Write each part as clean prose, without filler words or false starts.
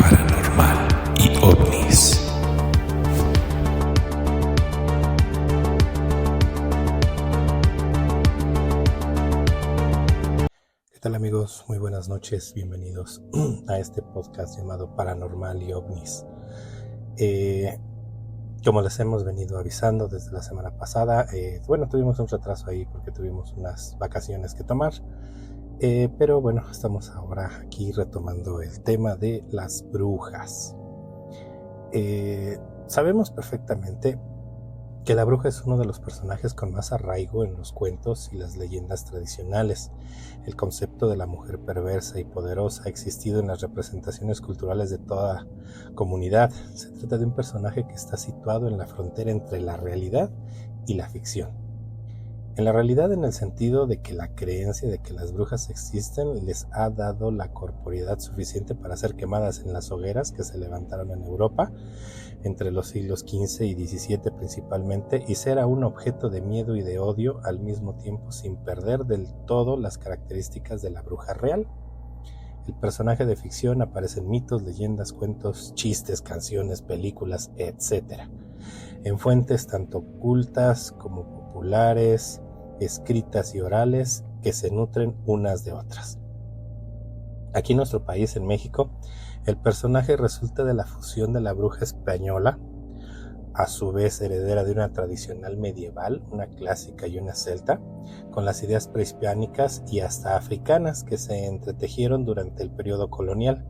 paranormal y ovnis. ¿Qué tal, amigos? Muy buenas noches, bienvenidos a este podcast llamado Paranormal y OVNIs. Como les hemos venido avisando desde la semana pasada, tuvimos un retraso ahí porque tuvimos unas vacaciones que tomar, pero bueno, estamos ahora aquí retomando el tema de las brujas. Sabemos perfectamente que la bruja es uno de los personajes con más arraigo en los cuentos y las leyendas tradicionales. El concepto de la mujer perversa y poderosa ha existido en las representaciones culturales de toda comunidad. Se trata de un personaje que está situado en la frontera entre la realidad y la ficción. En la realidad, en el sentido de que la creencia de que las brujas existen les ha dado la corporeidad suficiente para ser quemadas en las hogueras que se levantaron en Europa entre los siglos XV y XVII principalmente, y ser un objeto de miedo y de odio al mismo tiempo, sin perder del todo las características de la bruja real. El personaje de ficción aparece en mitos, leyendas, cuentos, chistes, canciones, películas, etc. En fuentes tanto cultas como populares, escritas y orales, que se nutren unas de otras. Aquí en nuestro país, en México, el personaje resulta de la fusión de la bruja española, a su vez heredera de una tradicional medieval, una clásica y una celta, con las ideas prehispánicas y hasta africanas que se entretejieron durante el periodo colonial,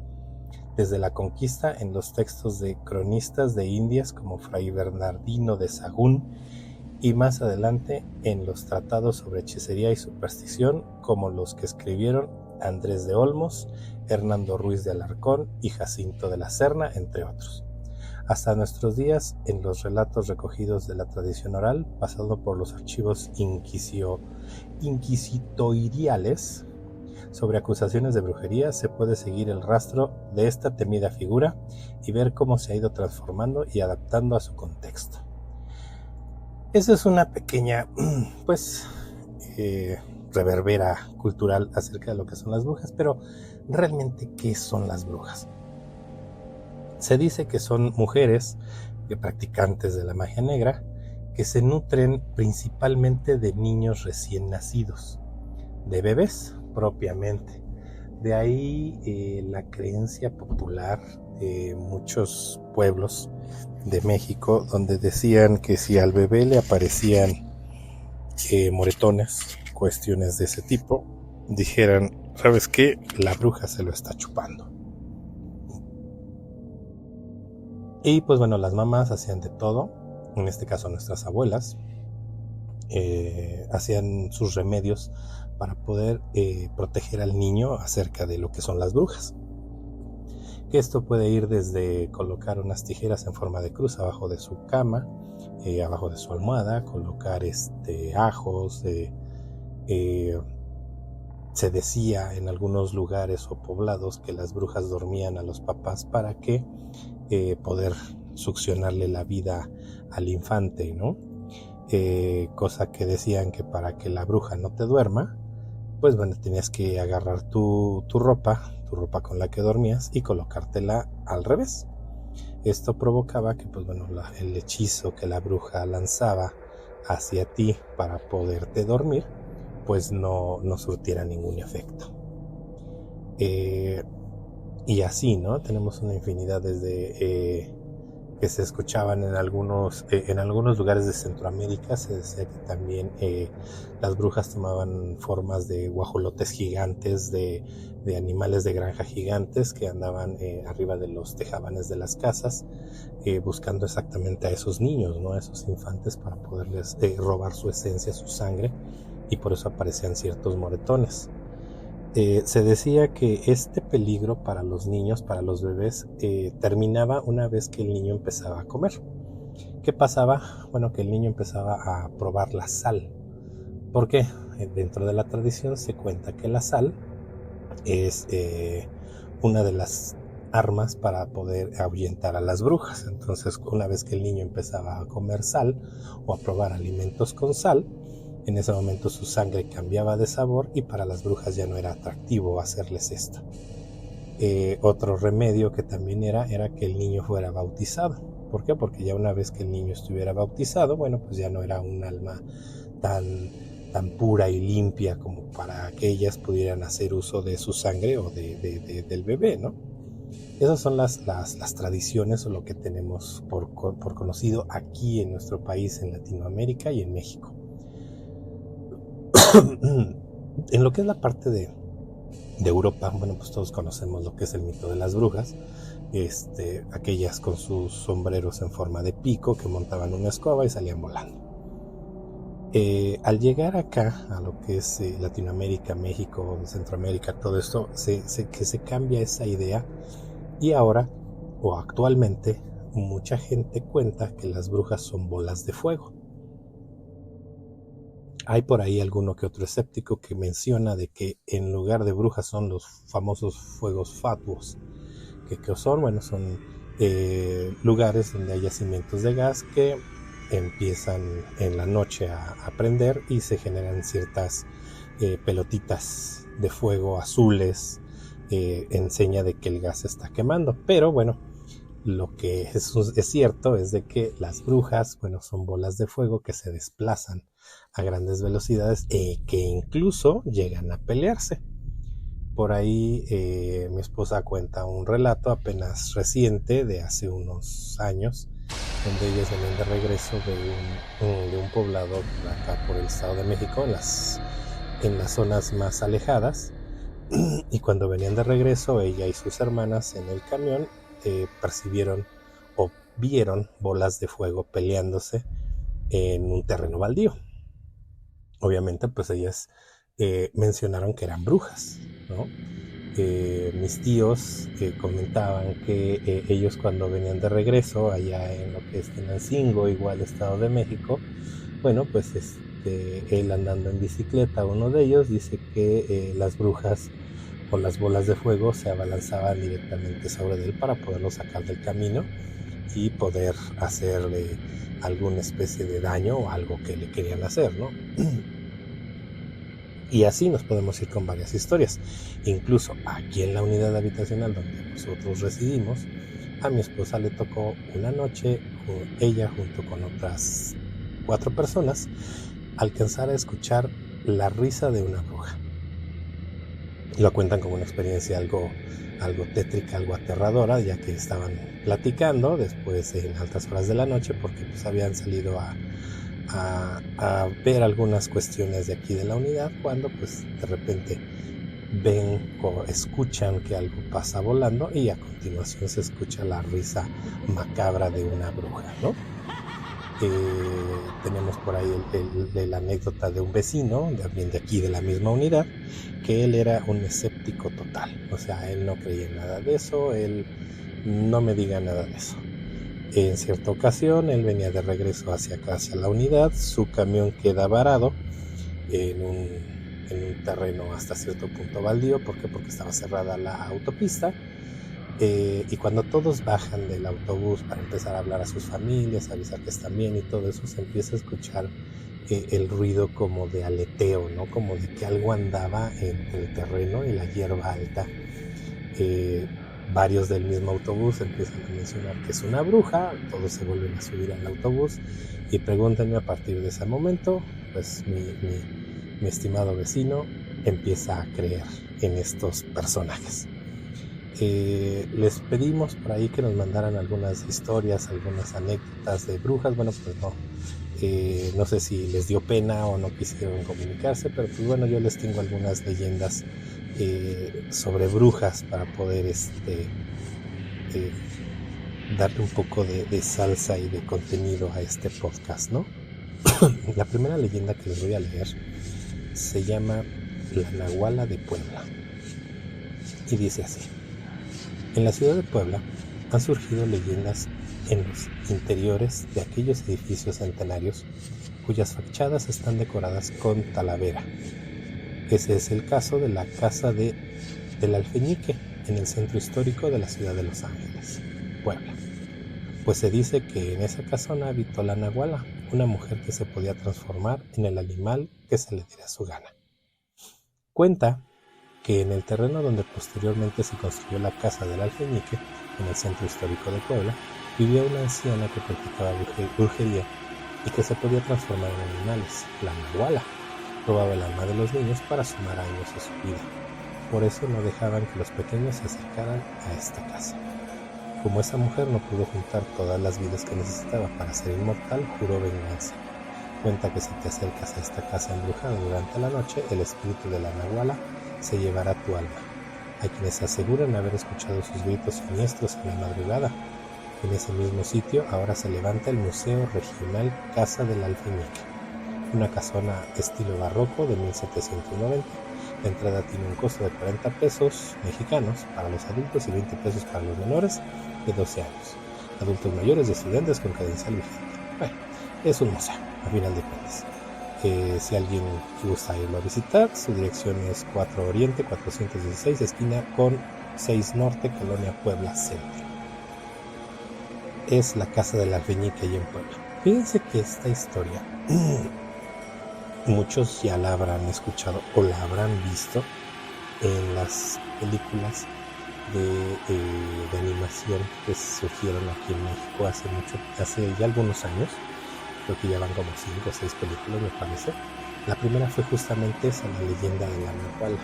desde la conquista en los textos de cronistas de Indias como Fray Bernardino de Sahagún, y más adelante en los tratados sobre hechicería y superstición como los que escribieron Andrés de Olmos, Hernando Ruiz de Alarcón y Jacinto de la Serna, entre otros. Hasta nuestros días, en los relatos recogidos de la tradición oral, pasando por los archivos inquisitoriales sobre acusaciones de brujería, se puede seguir el rastro de esta temida figura y ver cómo se ha ido transformando y adaptando a su contexto. Esa es una pequeña, reverbera cultural acerca de lo que son las brujas, pero realmente, ¿qué son las brujas? Se dice que son mujeres practicantes de la magia negra que se nutren principalmente de niños recién nacidos, de bebés propiamente. De ahí la creencia popular de muchos pueblos de México, donde decían que si al bebé le aparecían moretones, cuestiones de ese tipo, dijeran, ¿sabes qué? La bruja se lo está chupando. Y pues bueno, las mamás hacían de todo, en este caso nuestras abuelas, hacían sus remedios para poder proteger al niño acerca de lo que son las brujas. Esto puede ir desde colocar unas tijeras en forma de cruz abajo de su cama, abajo de su almohada, colocar ajos. Se decía en algunos lugares o poblados que las brujas dormían a los papás para que poder succionarle la vida al infante, ¿no? Cosa que decían que para que la bruja no te duerma, pues bueno, tenías que agarrar tu ropa con la que dormías y colocártela al revés. Esto provocaba que pues bueno, el hechizo que la bruja lanzaba hacia ti para poderte dormir, pues no surtiera ningún efecto. Y así, ¿no? Tenemos una infinidad desde que se escuchaban en algunos lugares de Centroamérica. Se decía que también las brujas tomaban formas de guajolotes gigantes, de animales de granja gigantes que andaban arriba de los tejabanes de las casas, buscando exactamente a esos niños, ¿no? A esos infantes, para poderles robar su esencia, su sangre, y por eso aparecían ciertos moretones. Se decía que este peligro para los niños, para los bebés, terminaba una vez que el niño empezaba a comer. ¿Qué pasaba? Bueno, que el niño empezaba a probar la sal. ¿Por qué? Dentro de la tradición se cuenta que la sal es una de las armas para poder ahuyentar a las brujas. Entonces, una vez que el niño empezaba a comer sal o a probar alimentos con sal, en ese momento su sangre cambiaba de sabor y para las brujas ya no era atractivo hacerles esto. Otro remedio que también era que el niño fuera bautizado. ¿Por qué? Porque ya una vez que el niño estuviera bautizado, bueno, pues ya no era un alma tan pura y limpia como para que ellas pudieran hacer uso de su sangre o del bebé, ¿no? Esas son las tradiciones o lo que tenemos por conocido aquí en nuestro país, en Latinoamérica y en México. En lo que es la parte de Europa, bueno, pues todos conocemos lo que es el mito de las brujas, aquellas con sus sombreros en forma de pico que montaban una escoba y salían volando. Al llegar acá a lo que es Latinoamérica, México, Centroamérica, todo esto, que se cambia esa idea y ahora o actualmente mucha gente cuenta que las brujas son bolas de fuego. Hay por ahí alguno que otro escéptico que menciona de que en lugar de brujas son los famosos fuegos fatuos, que son, bueno, son lugares donde hay yacimientos de gas que empiezan en la noche a prender y se generan ciertas pelotitas de fuego azules en seña de que el gas se está quemando. Pero bueno, lo que es cierto es de que las brujas, bueno, son bolas de fuego que se desplazan a grandes velocidades que incluso llegan a pelearse. Por ahí mi esposa cuenta un relato apenas reciente de hace unos años, donde ellas venían de regreso de un poblado por acá por el Estado de México, en las zonas más alejadas, y cuando venían de regreso ella y sus hermanas en el camión percibieron o vieron bolas de fuego peleándose en un terreno baldío. Obviamente pues ellas mencionaron que eran brujas, ¿no? Mis tíos comentaban que ellos cuando venían de regreso allá en lo que es Tenancingo, igual Estado de México, bueno, pues él andando en bicicleta, uno de ellos dice que las brujas o las bolas de fuego se abalanzaban directamente sobre él para poderlo sacar del camino y poder hacerle alguna especie de daño o algo que le querían hacer, ¿no? Y así nos podemos ir con varias historias. Incluso aquí en la unidad habitacional donde nosotros residimos, a mi esposa le tocó una noche, ella junto con otras 4 personas, alcanzar a escuchar la risa de una bruja. Lo cuentan como una experiencia algo tétrica, algo aterradora, ya que estaban platicando después en altas horas de la noche porque pues habían salido a ver algunas cuestiones de aquí de la unidad, cuando pues de repente ven o escuchan que algo pasa volando y a continuación se escucha la risa macabra de una bruja, ¿no? Tenemos por ahí la anécdota de un vecino, también de aquí de la misma unidad, que él era un escéptico total, o sea, él no creía en nada de eso, él no me diga nada de eso. En cierta ocasión él venía de regreso hacia acá, hacia la unidad, su camión queda varado en un terreno hasta cierto punto baldío. ¿Por qué? Porque estaba cerrada la autopista. Y cuando todos bajan del autobús para empezar a hablar a sus familias, avisar que están bien y todo eso, se empieza a escuchar el ruido como de aleteo, ¿no? Como de que algo andaba entre el terreno y la hierba alta. Varios del mismo autobús empiezan a mencionar que es una bruja, todos se vuelven a subir al autobús y pregúntenme a partir de ese momento, pues mi estimado vecino empieza a creer en estos personajes. Les pedimos por ahí que nos mandaran algunas historias, algunas anécdotas de brujas. Bueno, pues no sé si les dio pena o no quisieron comunicarse, pero pues bueno, yo les tengo algunas leyendas sobre brujas para poder darle un poco de salsa y de contenido a este podcast, ¿no? La primera leyenda que les voy a leer se llama La Nahuala de Puebla y dice así: en la ciudad de Puebla han surgido leyendas en los interiores de aquellos edificios centenarios cuyas fachadas están decoradas con talavera. Ese es el caso de la casa del Alfeñique en el centro histórico de la ciudad de Los Ángeles, Puebla. Pues se dice que en esa casona habitó la Nahuala, una mujer que se podía transformar en el animal que se le diera su gana. Cuenta que en el terreno donde posteriormente se construyó la casa del alfeñique, en el centro histórico de Puebla, vivía una anciana que practicaba brujería y que se podía transformar en animales, la nahuala. Robaba el alma de los niños para sumar años a su vida. Por eso no dejaban que los pequeños se acercaran a esta casa. Como esa mujer no pudo juntar todas las vidas que necesitaba para ser inmortal, juró venganza. Cuenta que si te acercas a esta casa embrujada durante la noche, el espíritu de la nahuala se llevará tu alma. Hay quienes aseguran haber escuchado sus gritos siniestros en la madrugada. En ese mismo sitio ahora se levanta el Museo Regional Casa del Alfeñique, una casona estilo barroco de 1790. La entrada tiene un costo de 40 pesos mexicanos para los adultos y 20 pesos para los menores de 12 años, adultos mayores y estudiantes con credencial vigente. Bueno, es un museo, a final de cuentas. Si alguien gusta irlo a visitar, su dirección es 4 Oriente 416, esquina con 6 Norte, Colonia Puebla Centro. Es la casa del alfeñique ahí en Puebla. Fíjense que esta historia muchos ya la habrán escuchado o la habrán visto en las películas de animación que surgieron aquí en México hace ya algunos años. Creo que ya van como 5 o 6 películas, me parece. La primera fue justamente esa, la leyenda de la nahuala,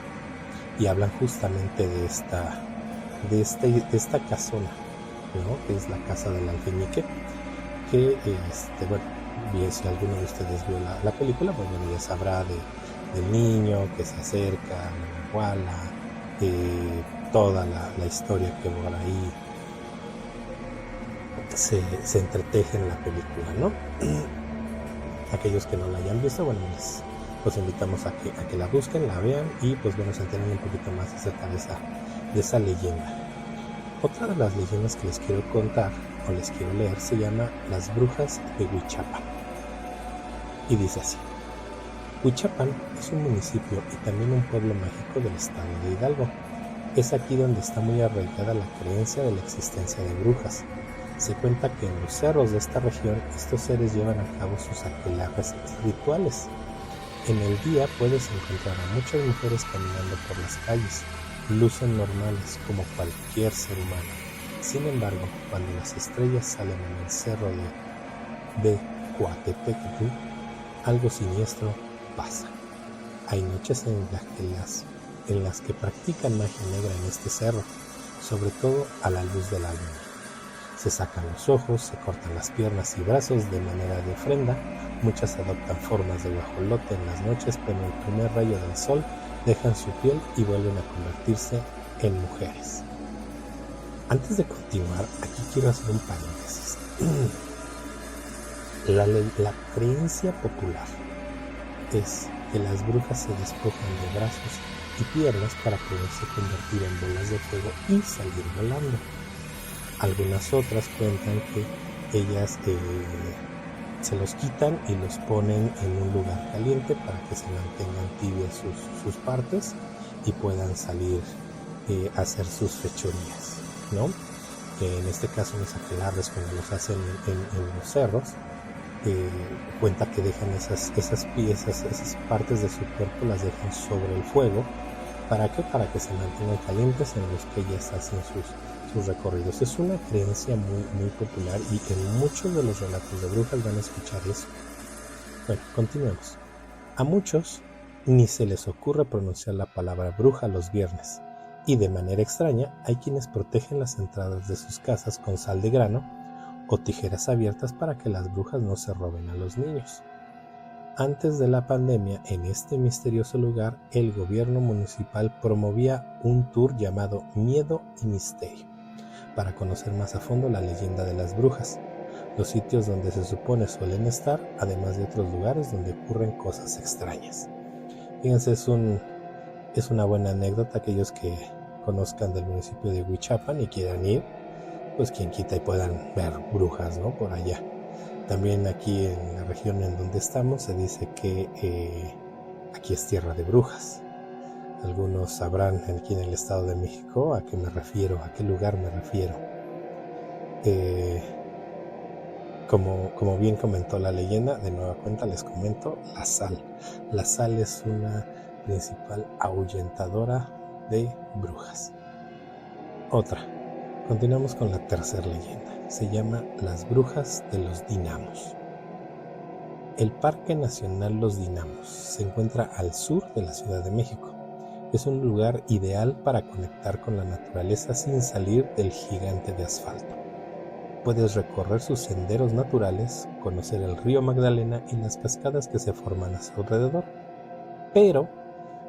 y hablan justamente de esta casona, ¿no? Que es la casa del alfeñique, que bueno, bien, si alguno de ustedes vio la película, pues bueno, ya sabrá del niño que se acerca a la nahuala, toda la historia que por ahí se entreteje en la película, ¿no? Aquellos que no la hayan visto, bueno, los invitamos a que la busquen, la vean y pues bueno, se enteren un poquito más acerca de esa leyenda. Otra de las leyendas que les quiero contar o les quiero leer se llama Las Brujas de Huichapan. Y dice así: Huichapan es un municipio y también un pueblo mágico del estado de Hidalgo. Es aquí donde está muy arraigada la creencia de la existencia de brujas. Se cuenta que en los cerros de esta región estos seres llevan a cabo sus aquelarres rituales. En el día puedes encontrar a muchas mujeres caminando por las calles. Lucen normales como cualquier ser humano. Sin embargo, cuando las estrellas salen en el cerro de Coatepectl, algo siniestro pasa. Hay noches en las que practican magia negra en este cerro, sobre todo a la luz de la luna. Se sacan los ojos, se cortan las piernas y brazos de manera de ofrenda. Muchas adoptan formas de guajolote en las noches, pero en el primer rayo del sol dejan su piel y vuelven a convertirse en mujeres. Antes de continuar, aquí quiero hacer un paréntesis. La creencia popular es que las brujas se despojan de brazos y piernas para poderse convertir en bolas de fuego y salir volando. Algunas otras cuentan que ellas se los quitan y los ponen en un lugar caliente para que se mantengan tibias sus partes y puedan salir a hacer sus fechorías, ¿no? En este caso los aquelarres, cuando los hacen en los cerros, cuenta que dejan esas partes de su cuerpo, las dejan sobre el fuego. ¿Para qué? Para que se mantengan calientes en los que ellas hacen sus recorridos. Es una creencia muy, muy popular y en muchos de los relatos de brujas van a escuchar eso. Bueno, continuemos. A muchos ni se les ocurre pronunciar la palabra bruja los viernes, y de manera extraña hay quienes protegen las entradas de sus casas con sal de grano o tijeras abiertas para que las brujas no se roben a los niños. Antes de la pandemia, en este misterioso lugar, el gobierno municipal promovía un tour llamado Miedo y Misterio, para conocer más a fondo la leyenda de las brujas, los sitios donde se supone suelen estar, además de otros lugares donde ocurren cosas extrañas. Fíjense, es una buena anécdota. Aquellos que conozcan del municipio de Huichapan y quieran ir, pues quien quita y puedan ver brujas, ¿no? Por allá. También aquí en la región en donde estamos se dice que aquí es tierra de brujas. Algunos sabrán aquí en el Estado de México a qué me refiero, a qué lugar me refiero. Como bien comentó la leyenda, de nueva cuenta les comento la sal. La sal es una principal ahuyentadora de brujas. Otra. Continuamos con la tercera leyenda. Se llama Las Brujas de los Dinamos. El Parque Nacional Los Dinamos se encuentra al sur de la Ciudad de México. Es un lugar ideal para conectar con la naturaleza sin salir del gigante de asfalto. Puedes recorrer sus senderos naturales, conocer el río Magdalena y las cascadas que se forman a su alrededor. Pero,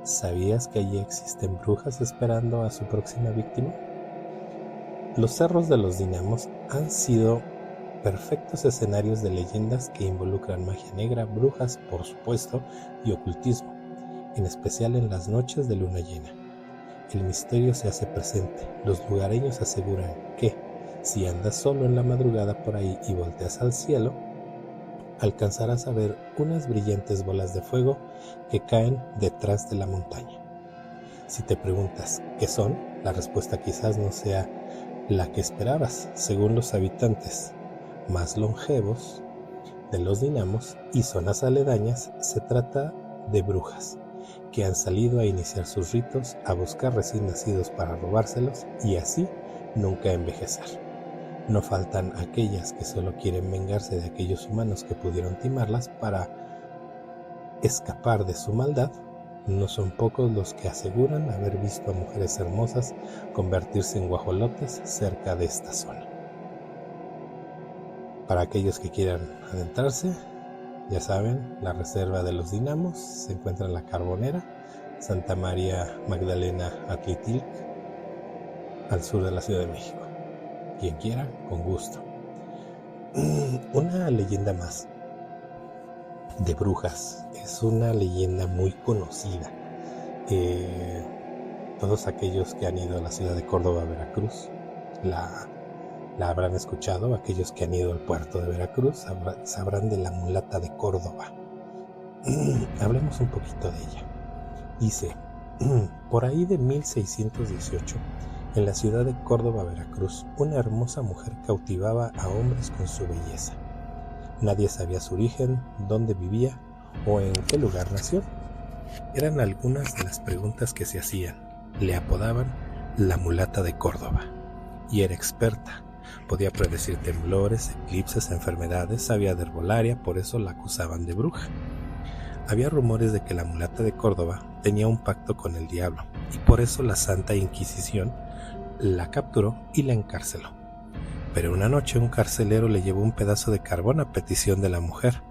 ¿sabías que allí existen brujas esperando a su próxima víctima? Los cerros de los Dinamos han sido perfectos escenarios de leyendas que involucran magia negra, brujas, por supuesto, y ocultismo, en especial en las noches de luna llena. El misterio se hace presente. Los lugareños aseguran que, si andas solo en la madrugada por ahí y volteas al cielo, alcanzarás a ver unas brillantes bolas de fuego que caen detrás de la montaña. Si te preguntas qué son, la respuesta quizás no sea la que esperabas. Según los habitantes más longevos de los Dinamos y zonas aledañas, se trata de brujas que han salido a iniciar sus ritos, a buscar recién nacidos para robárselos y así nunca envejecer. No faltan aquellas que solo quieren vengarse de aquellos humanos que pudieron timarlas para escapar de su maldad. No son pocos los que aseguran haber visto a mujeres hermosas convertirse en guajolotes cerca de esta zona. Para aquellos que quieran adentrarse, ya saben, la reserva de los Dinamos se encuentra en La Carbonera, Santa María Magdalena Atlitilc, al sur de la Ciudad de México. Quien quiera, con gusto. Una leyenda más de brujas. Es una leyenda muy conocida. Todos aquellos que han ido a la ciudad de Córdoba, Veracruz, la habrán escuchado. Aquellos que han ido al puerto de Veracruz sabrán de la mulata de Córdoba. Hablemos un poquito de ella. Dice, por ahí de 1618, en la ciudad de Córdoba, Veracruz, una hermosa mujer cautivaba a hombres con su belleza. Nadie sabía su origen, dónde vivía o en qué lugar nació. Eran algunas de las preguntas que se hacían. Le apodaban la mulata de Córdoba y era experta. Podía predecir temblores, eclipses, enfermedades, sabía de herbolaria, por eso la acusaban de bruja. Había rumores de que la mulata de Córdoba tenía un pacto con el diablo y por eso la Santa Inquisición la capturó y la encarceló. Pero una noche un carcelero le llevó un pedazo de carbón a petición de la mujer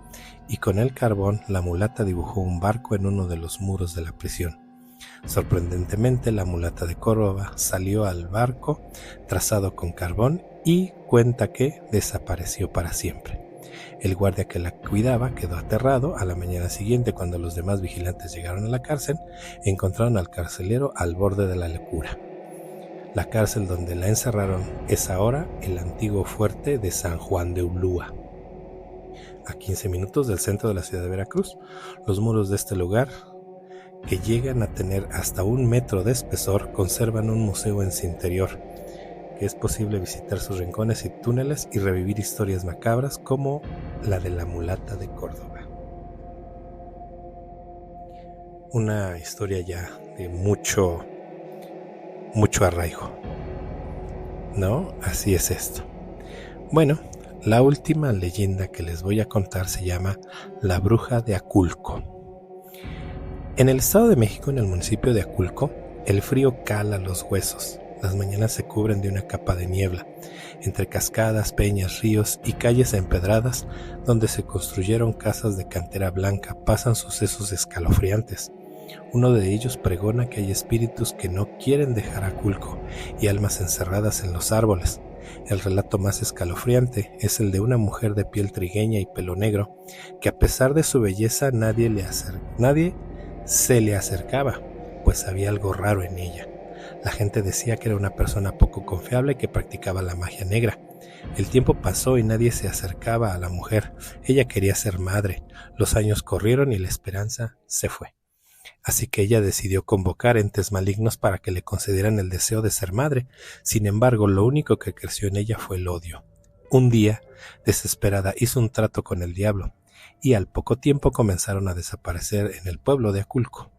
y con el carbón la mulata dibujó un barco en uno de los muros de la prisión. Sorprendentemente, la mulata de Córdoba salió al barco trazado con carbón y cuenta que desapareció para siempre. El guardia que la cuidaba quedó aterrado. A la mañana siguiente, cuando los demás vigilantes llegaron a la cárcel, encontraron al carcelero al borde de la locura. La cárcel donde la encerraron es ahora el antiguo fuerte de San Juan de Ulúa, a 15 minutos del centro de la ciudad de Veracruz. Los muros de este lugar, que llegan a tener hasta 1 metro de espesor, conservan un museo en su interior, que es posible visitar sus rincones y túneles y revivir historias macabras como la de la mulata de Córdoba. Una historia ya de mucho arraigo, ¿no? Así es esto. Bueno, la última leyenda que les voy a contar se llama La Bruja de Aculco. En el Estado de México, en el municipio de Aculco, el frío cala los huesos. Las mañanas se cubren de una capa de niebla. Entre cascadas, peñas, ríos y calles empedradas, donde se construyeron casas de cantera blanca, pasan sucesos escalofriantes. Uno de ellos pregona que hay espíritus que no quieren dejar Aculco y almas encerradas en los árboles. El relato más escalofriante es el de una mujer de piel trigueña y pelo negro, que a pesar de su belleza nadie se le acercaba, pues había algo raro en ella. La gente decía que era una persona poco confiable que practicaba la magia negra. El tiempo pasó y nadie se acercaba a la mujer. Ella quería ser madre. Los años corrieron y la esperanza se fue. Así que ella decidió convocar entes malignos para que le concedieran el deseo de ser madre. Sin embargo, lo único que creció en ella fue el odio. Un día, desesperada, hizo un trato con el diablo y al poco tiempo comenzaron a desaparecer en el pueblo de Aculco.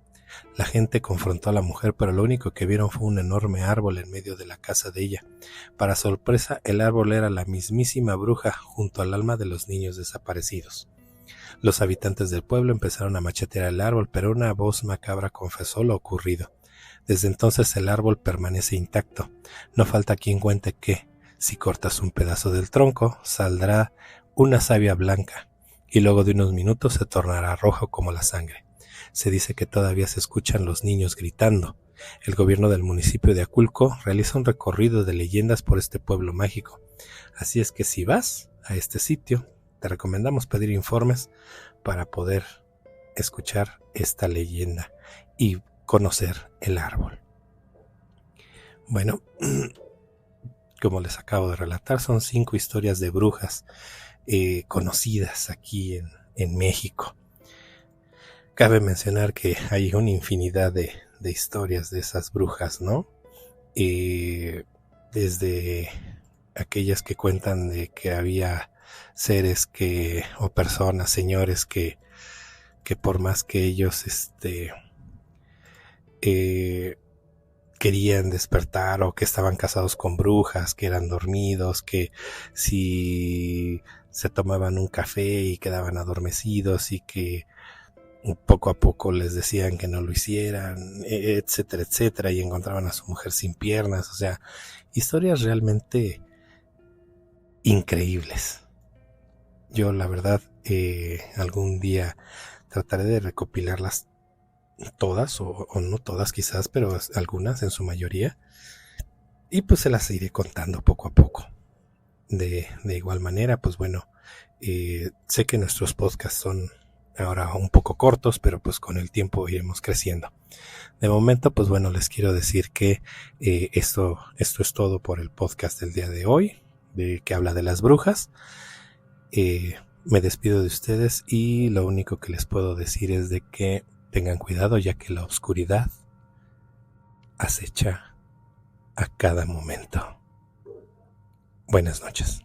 La gente confrontó a la mujer, pero lo único que vieron fue un enorme árbol en medio de la casa de ella. Para sorpresa, el árbol era la mismísima bruja junto al alma de los niños desaparecidos. Los habitantes del pueblo empezaron a machetear el árbol, pero una voz macabra confesó lo ocurrido. Desde entonces el árbol permanece intacto. No falta quien cuente que, si cortas un pedazo del tronco, saldrá una savia blanca, y luego de unos minutos se tornará rojo como la sangre. Se dice que todavía se escuchan los niños gritando. El gobierno del municipio de Aculco realiza un recorrido de leyendas por este pueblo mágico. Así es que si vas a este sitio, te recomendamos pedir informes para poder escuchar esta leyenda y conocer el árbol. Bueno, como les acabo de relatar, son 5 historias de brujas conocidas aquí en México. Cabe mencionar que hay una infinidad de historias de esas brujas, ¿no? Desde aquellas que cuentan de que había seres o personas, señores que por más que ellos querían despertar o que estaban casados con brujas, que eran dormidos, que si se tomaban un café y quedaban adormecidos y que poco a poco les decían que no lo hicieran, etcétera, etcétera, y encontraban a su mujer sin piernas. O sea, historias realmente increíbles. Yo la verdad algún día trataré de recopilarlas todas, o no todas quizás, pero algunas en su mayoría, y pues se las iré contando poco a poco. De igual manera, pues bueno, sé que nuestros podcasts son ahora un poco cortos, pero pues con el tiempo iremos creciendo. De momento, pues bueno, les quiero decir que esto es todo por el podcast del día de hoy, que habla de las brujas. Me despido de ustedes y lo único que les puedo decir es de que tengan cuidado, ya que la oscuridad acecha a cada momento. Buenas noches.